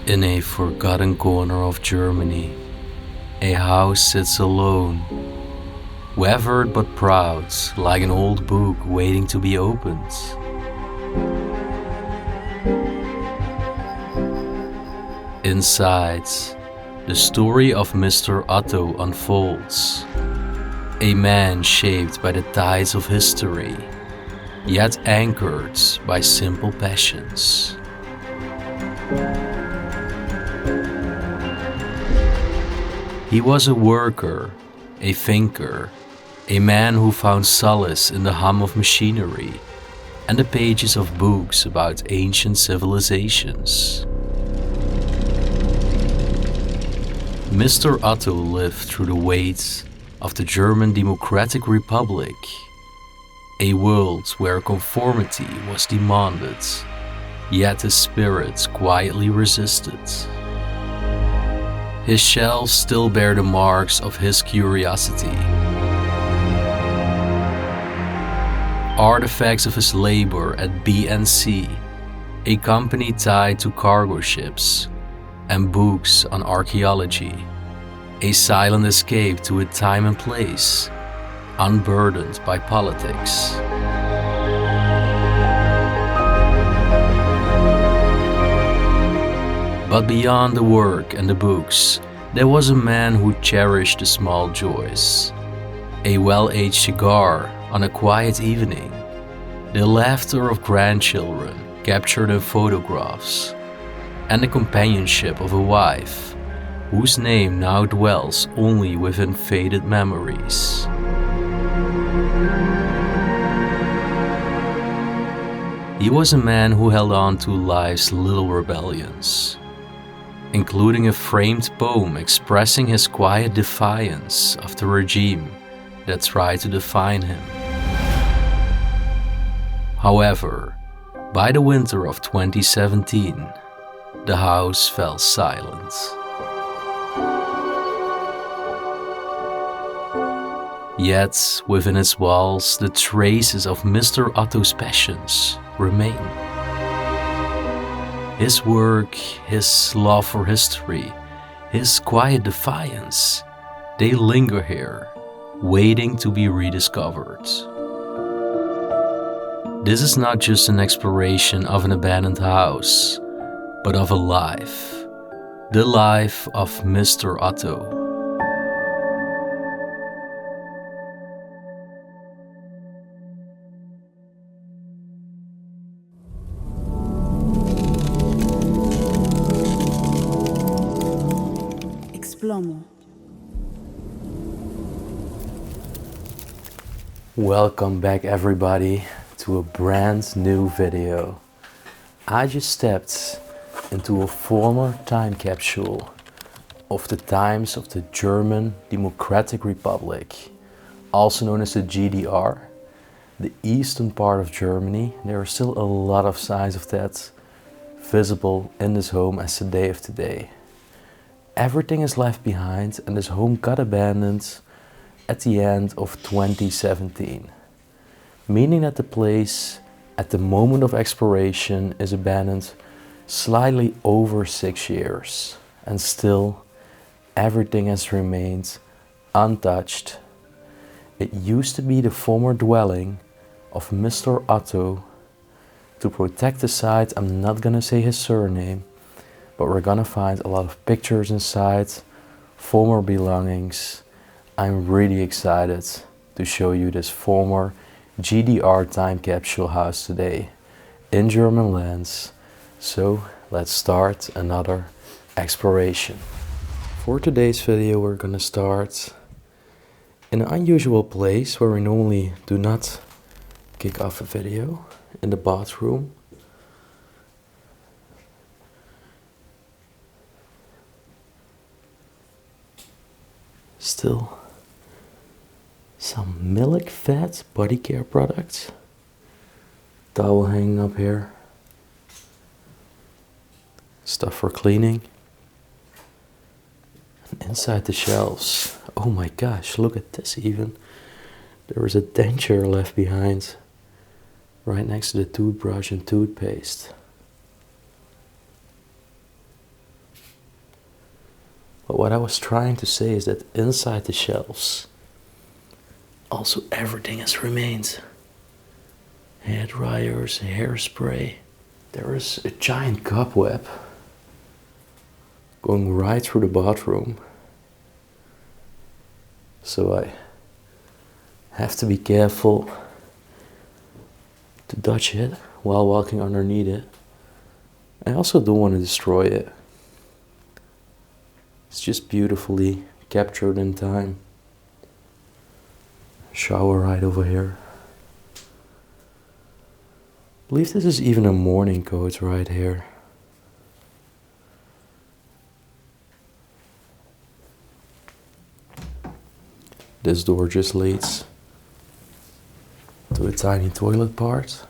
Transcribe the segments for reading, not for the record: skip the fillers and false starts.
In a forgotten corner of Germany, a house sits alone, weathered but proud, like an old book waiting to be opened. Inside, the story of Mr. Otto unfolds. A man shaped by the tides of history, yet anchored by simple passions. He was a worker, a thinker, a man who found solace in the hum of machinery and the pages of books about ancient civilizations. Mr. Otto lived through the weight of the German Democratic Republic, a world where conformity was demanded, yet his spirit quietly resisted. His shelves still bear the marks of his curiosity. Artifacts of his labor at B&C, a company tied to cargo ships, and books on archaeology, a silent escape to a time and place, unburdened by politics. But beyond the work and the books, there was a man who cherished the small joys. A well-aged cigar on a quiet evening, the laughter of grandchildren captured in photographs, and the companionship of a wife, whose name now dwells only within faded memories. He was a man who held on to life's little rebellions, including a framed poem expressing his quiet defiance of the regime that tried to define him. However, by the winter of 2017, the house fell silent. Yet, within its walls, the traces of Mr. Otto's passions remain. His work, his love for history, his quiet defiance, they linger here, waiting to be rediscovered. This is not just an exploration of an abandoned house, but of a life, the life of Mr. Otto. Explomo. Welcome back everybody to a brand new video. I just stepped into a former time capsule of the times of the German Democratic Republic, also known as the GDR, the eastern part of Germany. There are still a lot of signs of that visible in this home as the day of today. Everything is left behind and this home got abandoned at the end of 2017, meaning that the place at the moment of exploration is abandoned slightly over 6 years, and still everything has remained untouched. It used to be the former dwelling of Mr. Otto. To protect the site, I'm not gonna say his surname, but we're gonna find a lot of pictures inside, former belongings. I'm really excited to show you this former GDR time capsule house today in German lands. So let's start another exploration. For today's video we're gonna start in an unusual place where we normally do not kick off a video, in the bathroom. Still some milk fat body care products. Towel hanging up here. Stuff for cleaning. And inside the shelves, oh my gosh, look at this even. There is a denture left behind right next to the toothbrush and toothpaste. But what I was trying to say is that inside the shelves, also everything has remained. Hair dryers, hairspray. There is a giant cobweb going right through the bathroom. So I have to be careful to dodge it while walking underneath it. I also don't want to destroy it. It's just beautifully captured in time. Shower right over here. I believe this is even a morning coat right here. This door just leads to a tiny toilet part.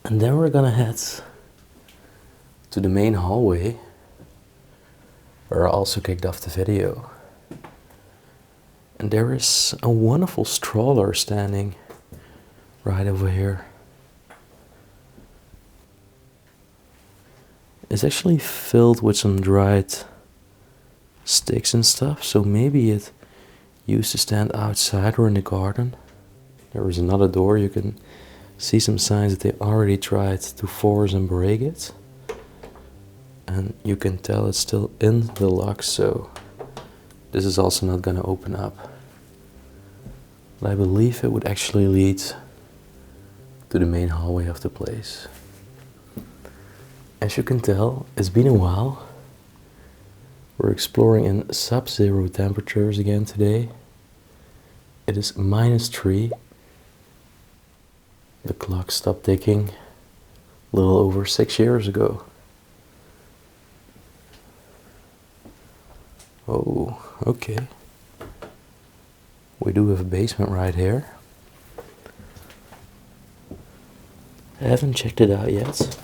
And then we're gonna head to the main hallway, where I also kicked off the video. And there is a wonderful stroller standing right over here. It's actually filled with some dried sticks and stuff, so maybe it used to stand outside or in the garden. There is another door. You can see some signs that they already tried to force and break it. And you can tell it's still in the lock, so this is also not gonna open up. But I believe it would actually lead to the main hallway of the place. As you can tell, it's been a while. We're exploring in sub-zero temperatures again today. It is -3. The clock stopped ticking a little over 6 years ago. Oh, okay. We do have a basement right here. I haven't checked it out yet.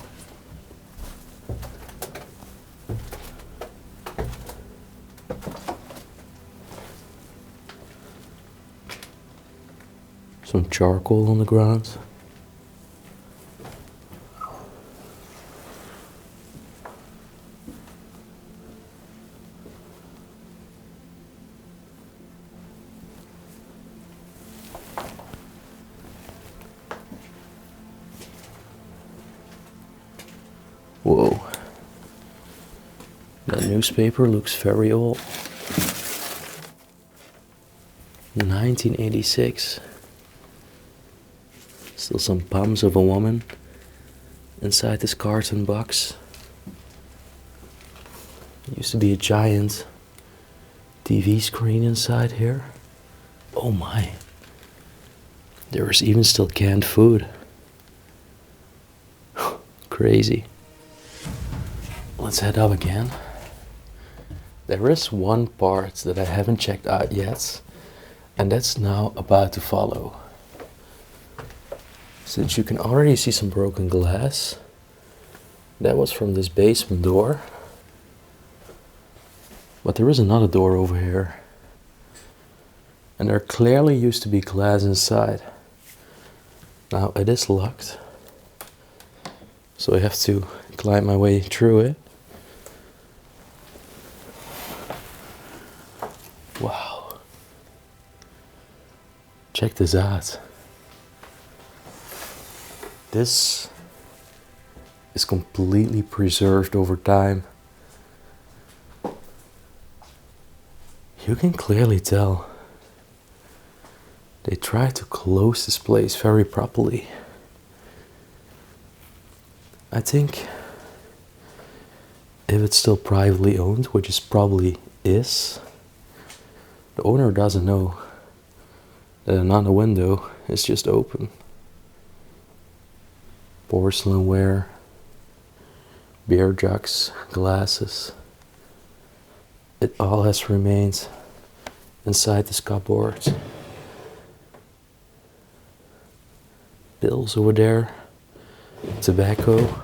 Some charcoal on the ground. Whoa. That newspaper looks very old. 1986. Still some palms of a woman inside this carton box. There used to be a giant TV screen inside here. Oh my. There is even still canned food. Crazy. Let's head up again. There is one part that I haven't checked out yet, and that's now about to follow. Since you can already see some broken glass, that was from this basement door. But there is another door over here. And there clearly used to be glass inside. Now it is locked, so I have to climb my way through it. Wow. Check this out. This is completely preserved over time. You can clearly tell they tried to close this place very properly. I think if it's still privately owned, which it probably is, the owner doesn't know that another window is just open. Porcelainware, beer jugs, glasses. It all has remained inside this cupboard. Bills over there, tobacco.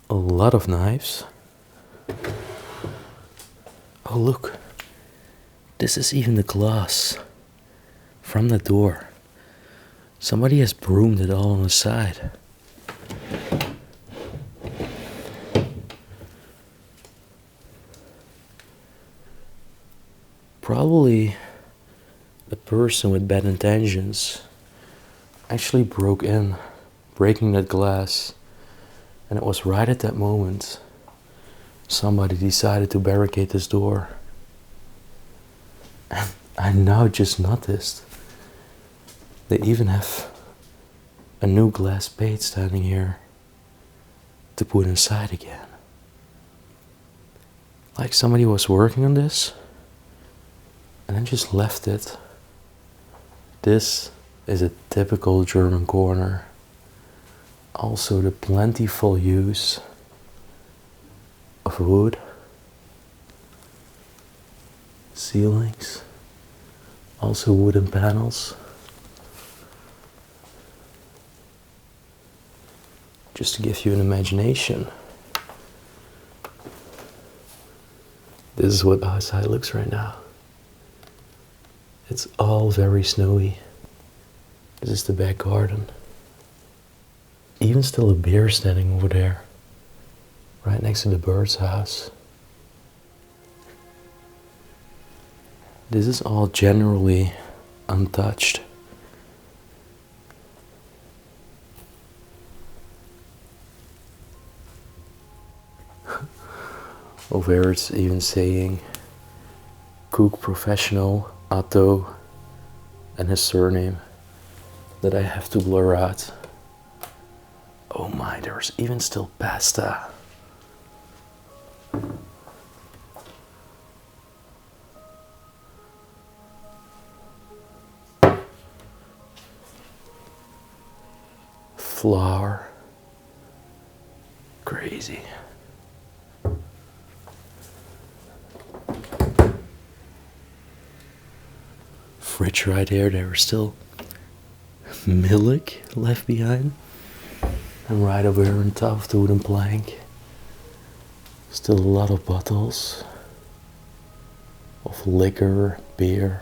A lot of knives. Oh look, This is even the glass from the door. Somebody has broomed it all on the side. Probably a person with bad intentions actually broke in, breaking that glass, and it was right at that moment somebody decided to barricade this door. And I now just noticed they even have a new glass plate standing here to put inside again. Like somebody was working on this and then just left it. This is a typical German corner. Also the plentiful use of wood, ceilings, also wooden panels. Just to give you an imagination, this is what outside looks right now. It's all very snowy. This is the back garden. Even still a bear standing over there, right next to the bird's house. This is all generally untouched. Over here it's even saying cook professional Otto and his surname that I have to blur out. Oh my, there's even still pasta. Flour. Crazy. Fridge right here, there is still milk left behind. And right over here on top of the wooden plank, still a lot of bottles of liquor, beer,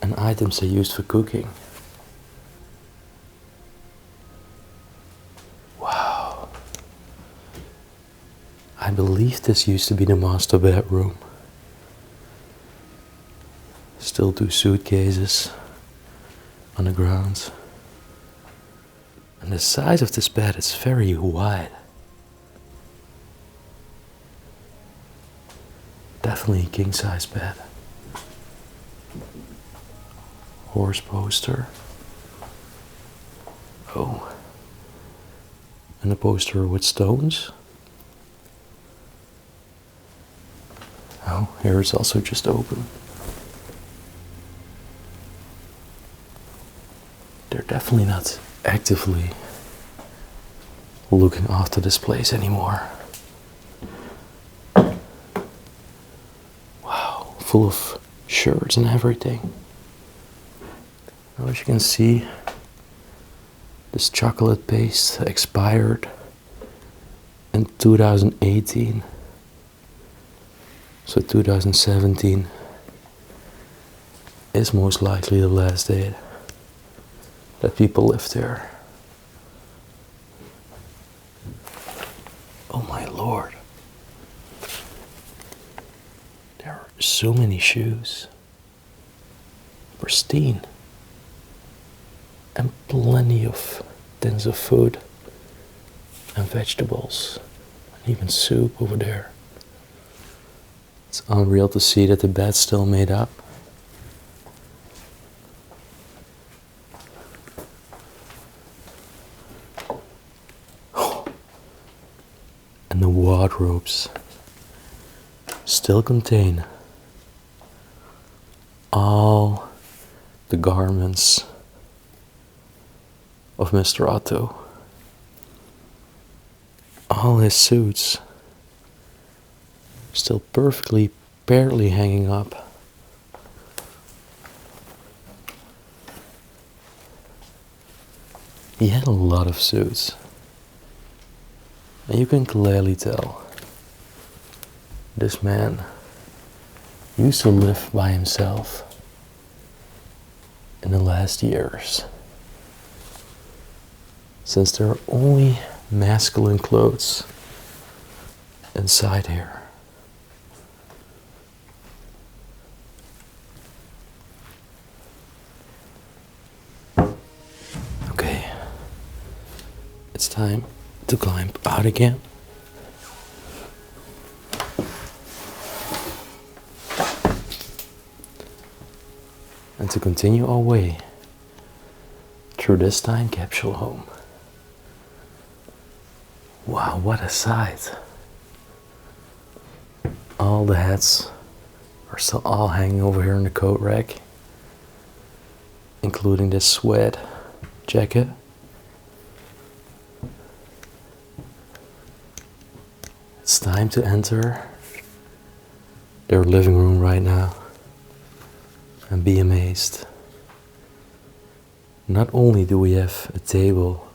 and items they used for cooking. Wow. I believe this used to be the master bedroom. Still 2 suitcases on the ground. And the size of this bed is very wide. Definitely a king size bed. Horse poster. Oh. And a poster with stones. Oh, here it's also just open. They're definitely not actively looking after this place anymore. Wow, full of shirts and everything. Now as you can see, this chocolate paste expired in 2018. So 2017 is most likely the last day that people lived there. Oh my lord. There are so many shoes. Pristine. And plenty of tins of food and vegetables. And even soup over there. It's unreal to see that the bed's still made up. And the wardrobes still contain all the garments of Mr. Otto. All his suits still perfectly, barely hanging up. He had a lot of suits. And you can clearly tell this man used to live by himself in the last years, since there are only masculine clothes inside here. Okay, it's time to climb out again. And to continue our way through this time capsule home. Wow, what a sight. All the hats are still all hanging over here in the coat rack, including this sweat jacket. It's time to enter their living room right now and be amazed. Not only do we have a table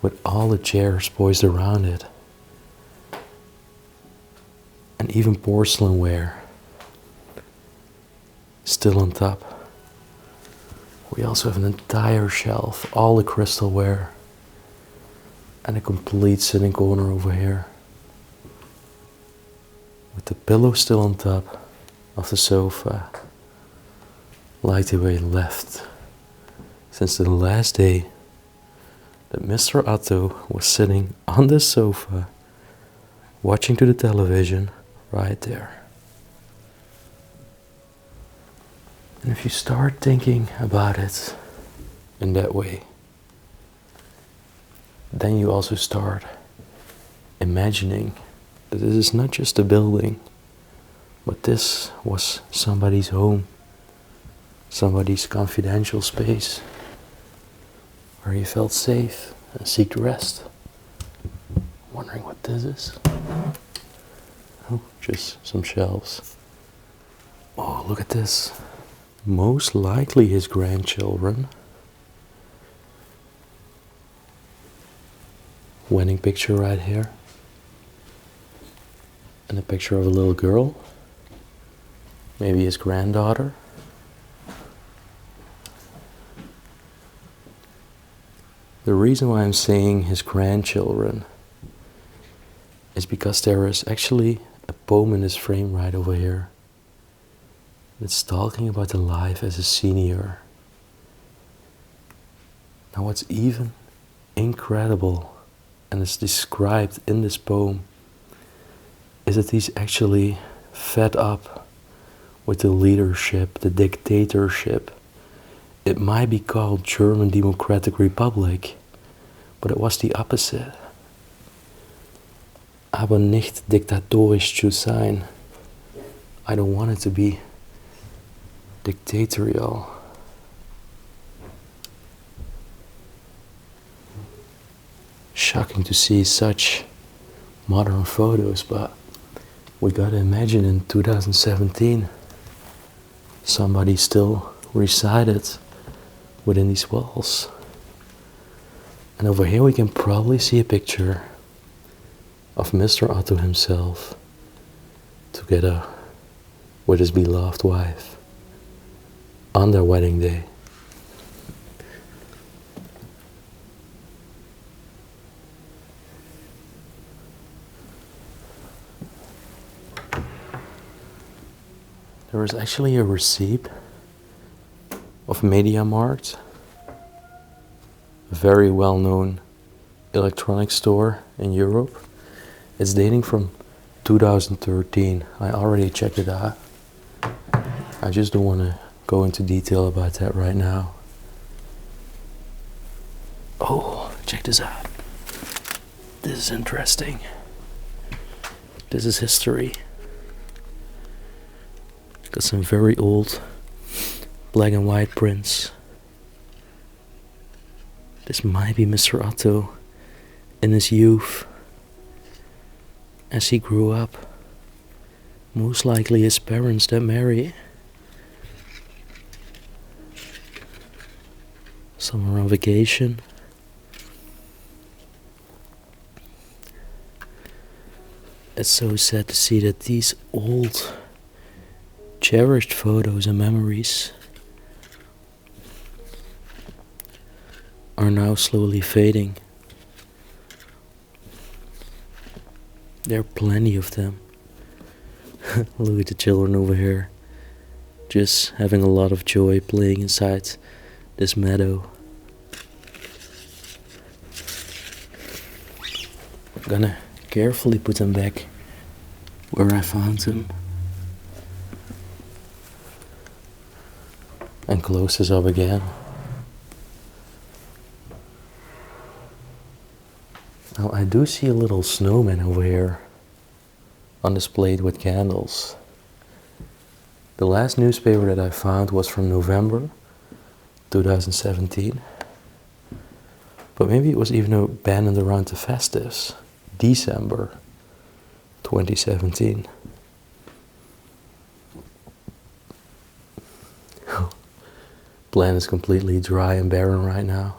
with all the chairs poised around it, and even porcelainware still on top. We also have an entire shelf, all the crystalware, and a complete sitting corner over here, with the pillow still on top of the sofa, like the way it left since the last day that Mr. Otto was sitting on the sofa watching to the television right there. And if you start thinking about it in that way, then you also start imagining that this is not just a building, but this was somebody's home, somebody's confidential space, where you felt safe and seek rest. Wondering what this is? Oh, just some shelves. Oh, look at this. Most likely his grandchildren. Wedding picture right here. And a picture of a little girl. Maybe his granddaughter. The reason why I'm saying his grandchildren is because there is actually a poem in this frame right over here. It's talking about the life as a senior. Now what's even incredible, and it's described in this poem, is that he's actually fed up with the leadership, the dictatorship. It might be called German Democratic Republic, but it was the opposite. Aber nicht diktatorisch zu sein. I don't want it to be dictatorial. Shocking to see such modern photos, but we gotta imagine in 2017 somebody still resided within these walls. And over here we can probably see a picture of Mr. Otto himself together with his beloved wife on their wedding day. There is actually a receipt of MediaMarkt, a very well-known electronics store in Europe. It's dating from 2013. I already checked it out. I just don't want to go into detail about that right now. Oh, check this out. This is interesting. This is history. Got some very old black and white prints. This might be Mr. Otto in his youth, as he grew up. Most likely his parents that marry. Somewhere on vacation. It's so sad to see that these old cherished photos and memories are now slowly fading. There are plenty of them. Look at the children over here, just having a lot of joy playing inside this meadow. I'm gonna carefully put them back where I found them. And close this up again. Now I do see a little snowman over here, undisplayed with candles. The last newspaper that I found was from November 2017. But maybe it was even abandoned around the festives, December 2017. Land is completely dry and barren right now.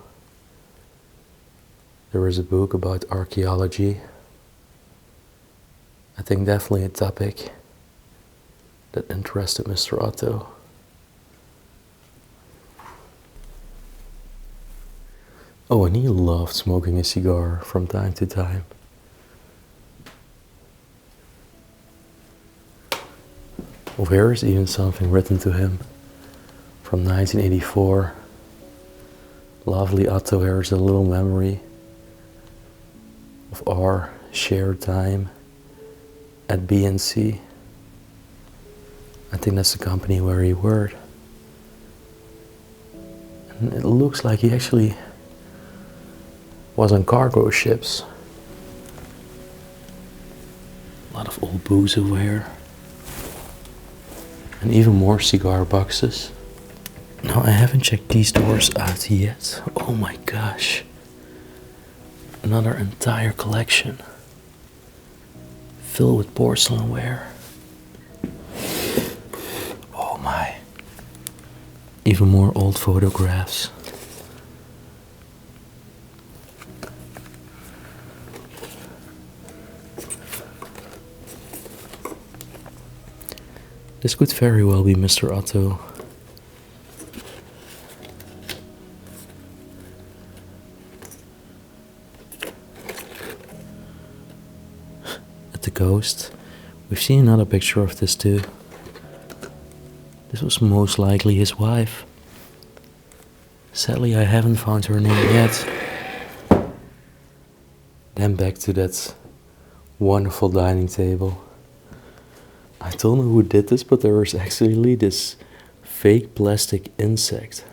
There is a book about archaeology. I think definitely a topic that interested Mr. Otto. Oh, and he loved smoking a cigar from time to time. Over here is even something written to him from 1984. Lovely Otto, here is a little memory of our shared time at 𝗦𝘁cie. I think that's the company where he worked. And it looks like he actually was on cargo ships. A lot of old booze over here. And even more cigar boxes. Now I haven't checked these doors out yet. Oh my gosh. Another entire collection filled with porcelainware. Oh my. Even more old photographs. This could very well be Mr. Otto. At the coast, we've seen another picture of this too. This was most likely his wife. Sadly, I haven't found her name yet. Then back to that wonderful dining table. I don't know who did this, but there is actually this fake plastic insect.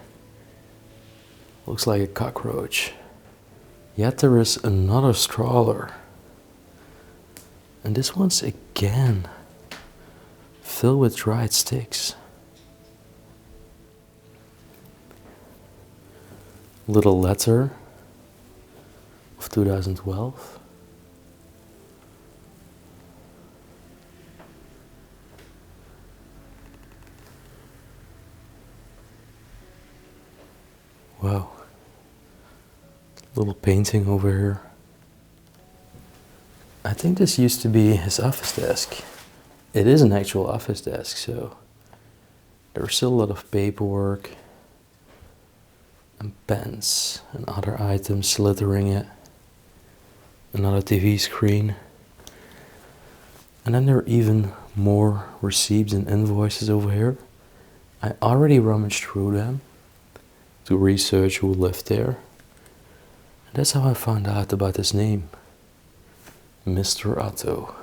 Looks like a cockroach. Yet there is another stroller. And this one's again filled with dried sticks. Little letter of 2012. Wow. Little painting over here. I think this used to be his office desk. It is an actual office desk, so there's still a lot of paperwork and pens and other items littering it. Another TV screen. And then there are even more receipts and invoices over here. I already rummaged through them to research who lived there. And that's how I found out about his name, Mr. Otto.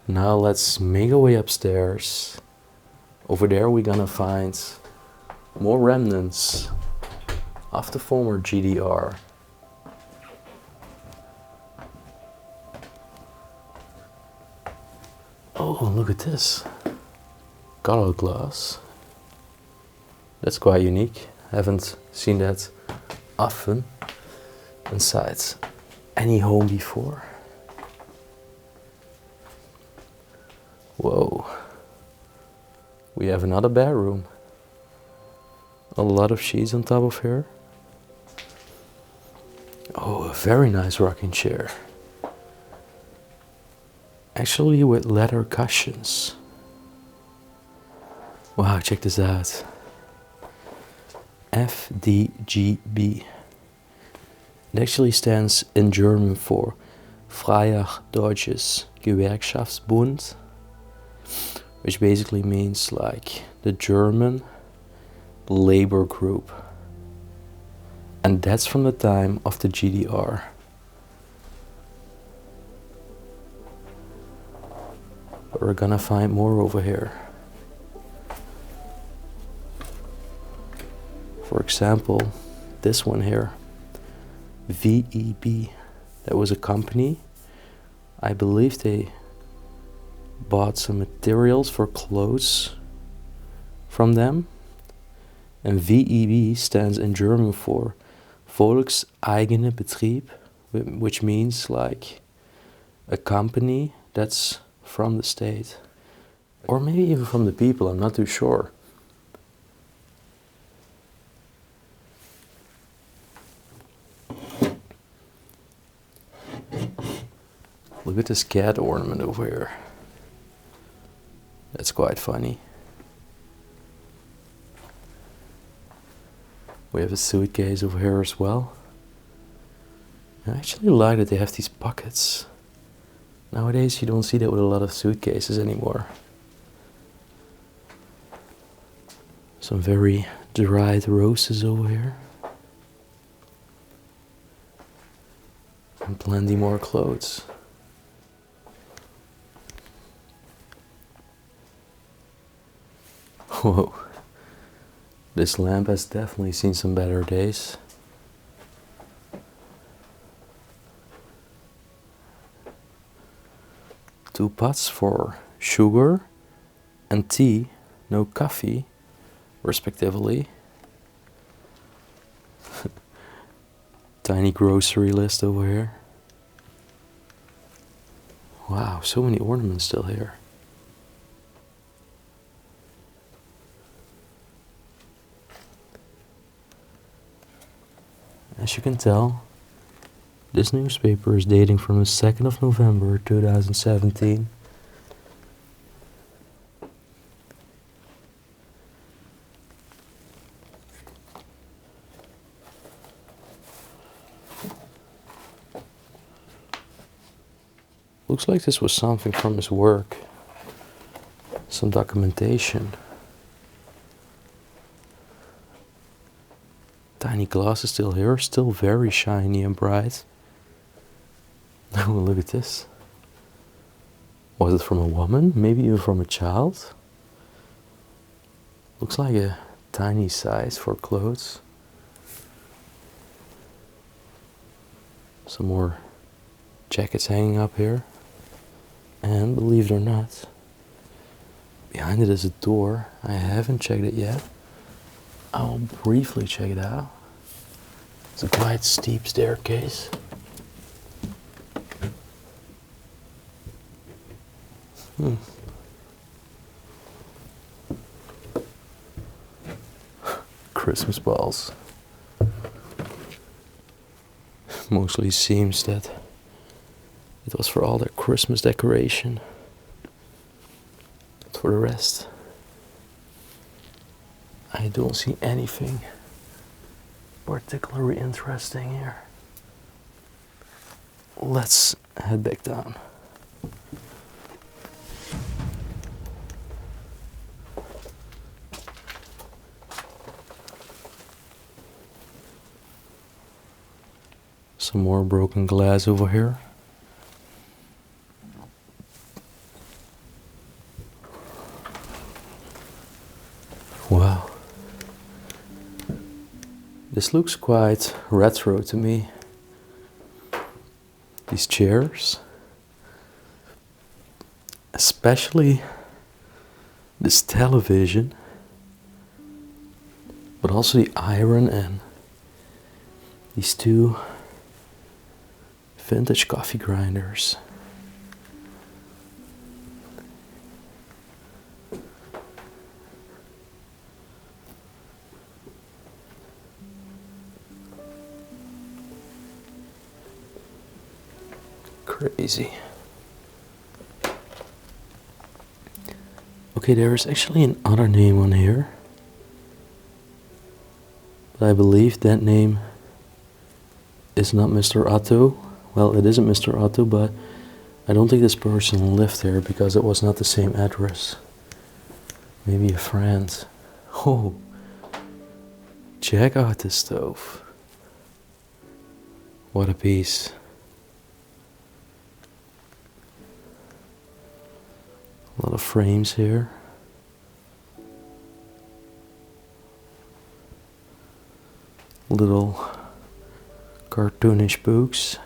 Now let's make our way upstairs. Over there we're gonna find more remnants of the former GDR. Oh, look at this. Color glass. That's quite unique. I haven't seen that often inside any home before. Whoa. We have another bedroom. A lot of sheets on top of here. Oh, a very nice rocking chair. Actually with leather cushions. Wow, check this out. FDGB. It actually stands in German for Freier Deutsches Gewerkschaftsbund, which basically means like the German labor group. And that's from the time of the GDR. But we're gonna find more over here. For example, this one here, VEB. That was a company. I believe they bought some materials for clothes from them. And VEB stands in German for 𝗏𝘗𝗏𝗏 Betrieb, which means like a company that's from the state. Or maybe even from the people, I'm not too sure. Look at this cat ornament over here. That's quite funny. We have a suitcase over here as well. I actually like that they have these pockets. Nowadays you don't see that with a lot of suitcases anymore. Some very dried roses over here. And plenty more clothes. Whoa. This lamp has definitely seen some better days. Two pots for sugar and tea, no coffee, respectively. Tiny grocery list over here. Wow, so many ornaments still here. As you can tell, this newspaper is dating from the 2nd of November 2017. Looks like this was something from his work. Some documentation. Tiny glass is still here, still very shiny and bright. Oh, look at this. Was it from a woman? Maybe even from a child? Looks like a tiny size for clothes. Some more jackets hanging up here. And believe it or not, behind it is a door. I haven't checked it yet. I'll briefly check it out. It's a quite steep staircase. Christmas balls. Mostly seems that it was for all their Christmas decoration. But for the rest, I don't see anything particularly interesting here. Let's head back down. Some more broken glass over here. Wow. This looks quite retro to me. These chairs. Especially this television. But also the iron and these two vintage coffee grinders. Crazy. Okay, Okay, there is actually another name on here. But I believe that name is not Mr. Otto. Well, it isn't Mr. Otto, but I don't think this person lived there because it was not the same address. Maybe a friend. Oh, check out this stove. What a piece. A lot of frames here. Little cartoonish books.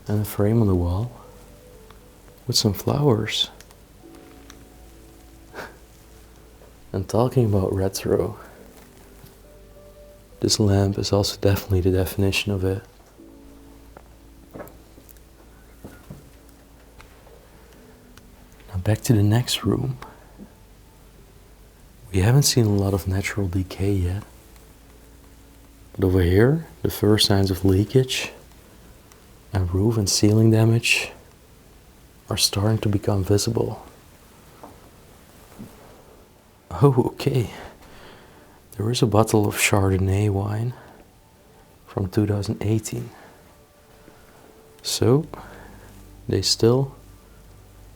And a frame on the wall with some flowers. And talking about retro, this lamp is also definitely the definition of it. Now back to the next room. We haven't seen a lot of natural decay yet. But over here, the first signs of leakage and roof and ceiling damage are starting to become visible. Oh, okay. There is a bottle of Chardonnay wine from 2018. So, they still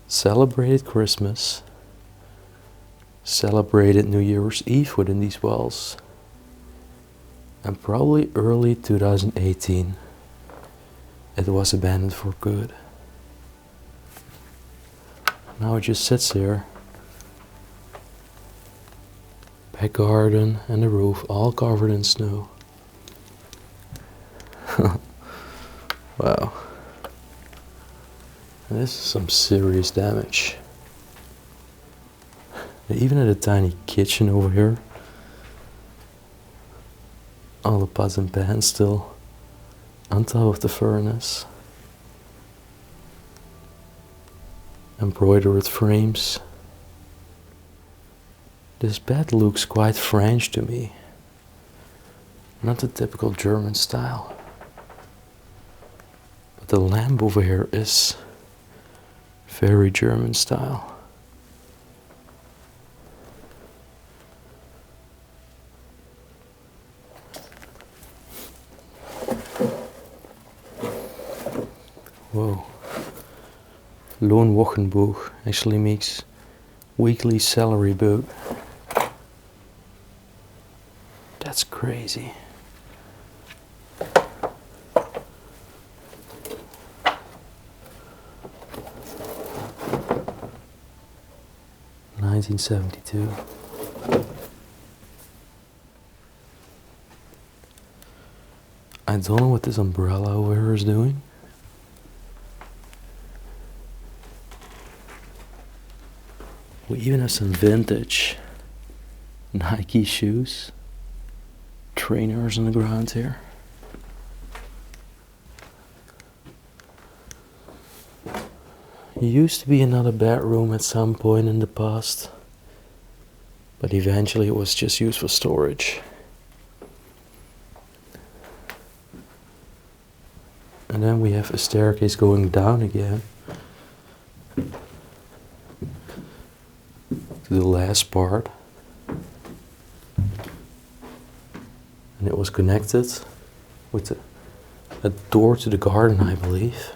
celebrated Christmas, celebrated New Year's Eve within these walls, and probably early 2018 it was abandoned for good. Now it just sits there. Back garden and the roof all covered in snow. Wow. And this is some serious damage. They even had a tiny kitchen over here. All the pots and pans still on top of the furnace. Embroidered frames. This bed looks quite French to me. Not the typical German style. But the lamp over here is very German style. Whoa. 𝗏𝘁cie𝗿𝘆𝗶 actually makes weekly salary boat. That's crazy. (1972). I don't know what this umbrella over here is doing. We even have some vintage Nike shoes, trainers on the ground here. There used to be another bedroom at some point in the past, but eventually it was just used for storage. And then we have a staircase going down again to the last part, and it was connected with a door to the garden, I believe.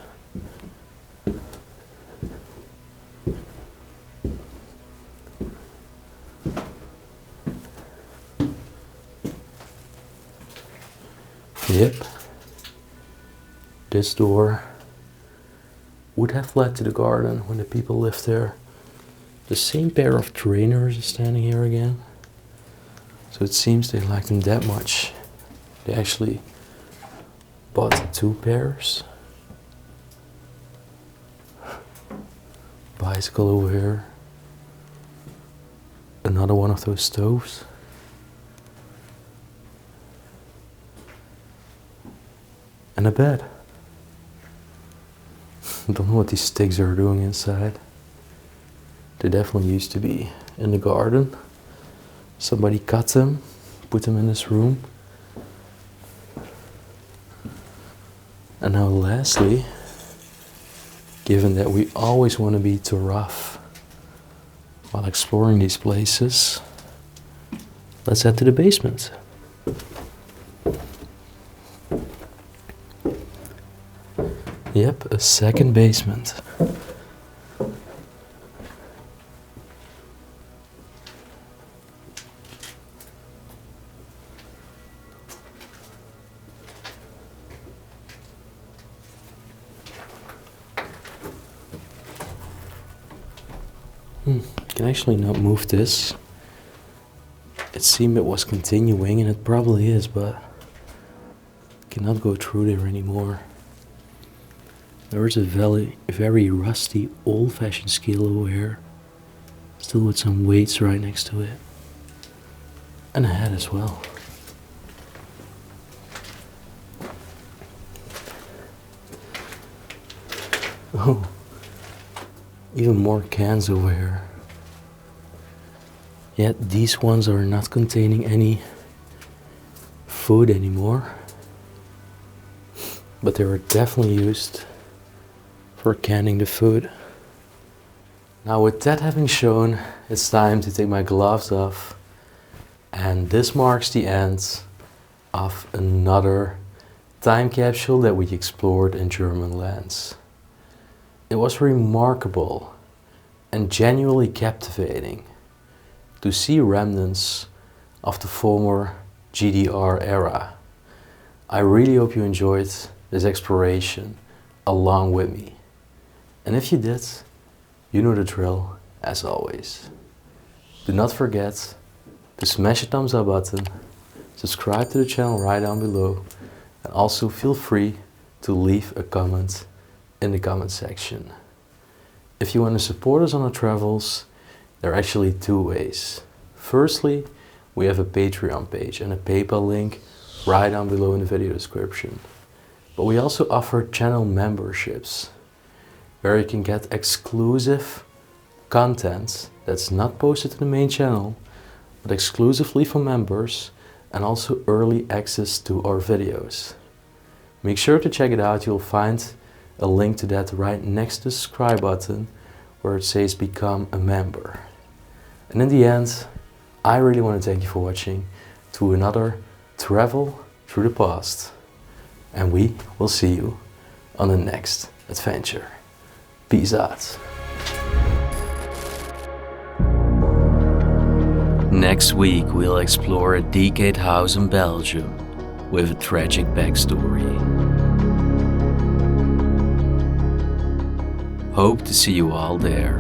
Yep, this door would have led to the garden when the people lived there. The same pair of trainers is standing here again. So it seems they liked them that much. They actually bought 2 pairs. Bicycle over here. Another one of those stoves. And a bed. I don't know what these sticks are doing inside. They definitely used to be in the garden. Somebody cut them, put them in this room. And now lastly, given that we always want to be too rough while exploring these places, let's head to the basement. Yep, a second basement. Can actually not move this. It seemed it was continuing, and it probably is, but cannot go through there anymore. There is a very rusty, old-fashioned scale over here, still with some weights right next to it, and a head as well. Oh, even more cans over here. Yet these ones are not containing any food anymore, but they were definitely used for canning the food. Now with that having shown, it's time to take my gloves off, and this marks the end of another time capsule that we explored in German lands. It was remarkable and genuinely captivating to see remnants of the former GDR era. I really hope you enjoyed this exploration along with me. And if you did, you know the drill as always. Do not forget to smash the thumbs up button, subscribe to the channel right down below, and also feel free to leave a comment in the comment section. If you want to support us on our travels, there are actually two ways. Firstly, we have a Patreon page and a PayPal link right down below in the video description. But we also offer channel memberships, where you can get exclusive content that's not posted to the main channel, but exclusively for members, and also early access to our videos. Make sure to check it out. You'll find a link to that right next to the subscribe button, where it says become a member. And in the end, I really want to thank you for watching to another travel through the past. And we will see you on the next adventure. Peace out. Next week we'll explore a decayed house in Belgium with a tragic backstory. Hope to see you all there.